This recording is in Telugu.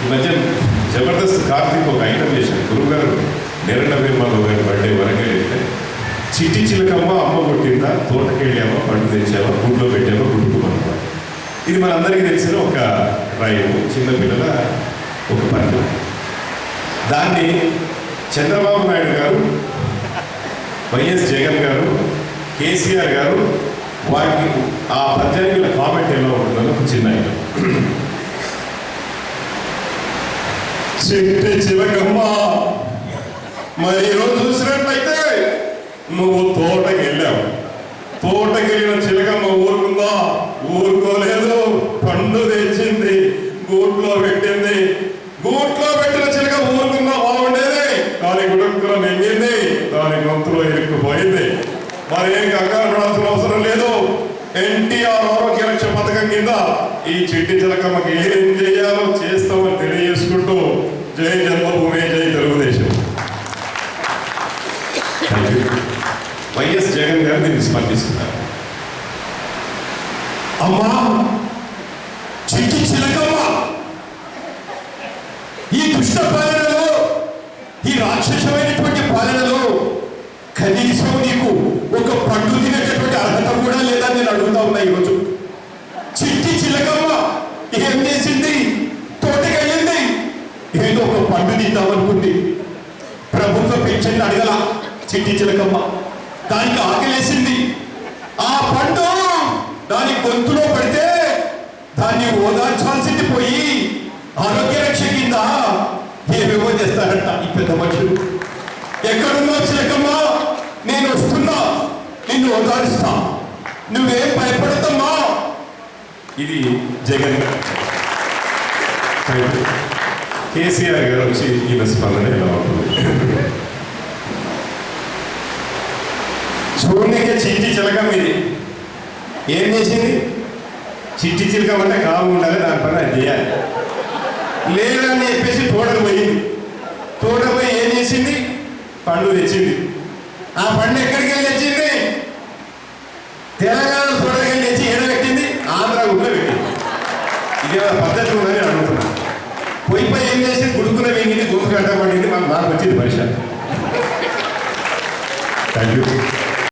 ఈ మధ్య జబర్దస్త్ కార్తీక్ ఒక ఐటమ్ చేశాను. గురువు గారు నిరండవేమాలు గారి బర్త్డే వరంగల్ వెళ్తే చిట్టి చిలకమ్మ అమ్మ కొట్టిందా, తోటకెళ్ళామా, పండు తెచ్చామా, గుడ్లో పెట్టామా, గుడ్డుకుమన్నమాట. ఇది మనందరికీ తెలిసిన ఒక రైము, చిన్నపిల్లల ఒక పద్యం. దాన్ని చంద్రబాబు నాయుడు గారు, వైఎస్ జగన్ గారు, కేసీఆర్ గారు వాటికి ఆ పద్యానికి కామెంట్ ఎలా ఉంటుందని ఒక చిన్న ఐటమ్. చిట్టి చిలకమ్మ, మరి ఈరోజు చూసినట్లయితే నువ్వు తోటకెళ్ళావు. తోటకెళ్ళిన చిలకమ్మ ఊరుకుందా? ఊరుకోలేదు. పండు తెచ్చింది, గూట్లో పెట్టింది. గూట్లో పెట్టిన చిలక ఊరుకుందా బాగుండేది, దాని గుడుక్కులో నెంగింది, దాని గొంతులో ఇరుక్కుపోయింది. మరి ఏం కంగారు పడాల్సిన అవసరం లేదు. ఎన్టీఆర్ ఆరోగ్య రక్ష పథకం కింద ఈ చిట్టి చిలకమ్మకి ఏం చేయాలో చేస్తామని తెలియజేసుకుంటూ జై జన్మభూమి, జై తెలుగుదేశం. వైఎస్ జగన్ గారు దీన్ని స్పందిస్తున్నారు. అమ్మా చిట్టి చిలకమ్మ, ఈ దుష్ట పాలనలో, ఈ రాక్షసమైనటువంటి పాలనలో కనీసం నీకు ఒక పండు తినేటటువంటి అర్హత కూడా లేదని నేను అడుగుతా ఉన్నా. ఈరోజు చిట్టి చిలకమ్మ ఏం చేసింది? తోటకెళ్ళింది, ఏదో ఒక పండు తిందామనుకుంది. ప్రభుత్వ పెన్షన్ అడగల చిట్టి చిలకమ్మ, దానికి ఆకలేసింది. ఆ పండు దాని గొంతులో పడితే దాన్ని ఓదార్చాల్సింది పోయి ఆరోగ్య రక్ష కింద ఏమేమో చేస్తారంట ఈ పెద్ద మనుషులు. ఎక్కడున్నావు చిలకమ్మ? నేను వస్తున్నా, నిన్ను ఓదారుస్తా, నువ్వేం భయపడతామా? ఇది జగన్ గారు. కేసీఆర్ గారు వచ్చి ఈయన స్పందన ఎలా ఉంటుంది? చూడనికే చిట్టి చిలకం ఇది ఏం చేసింది? చిట్టి చిలకం అంటే కాము ఉండాలి, దాని పని అది చేయాలి. లేదని చెప్పేసి తోటకు పోయింది. తోటకు పోయి ఏం చేసింది? పండు తెచ్చింది. ఆ పండు ఎక్కడికి వెళ్ళి తెచ్చింది? తెలంగాణ తోటకి వెళ్ళి తెచ్చి ఏడబెట్టింది, ఆంధ్ర గుడ్లో పెట్టింది. ఇదే పద్ధతి ఉందని అడుగుతున్నాను. పోయి ఏం చేసింది? గుడుకున్న వెంగింది, గొంతు కట్టబడింది. నాకు వచ్చింది పరిశ్రమ. Thank you.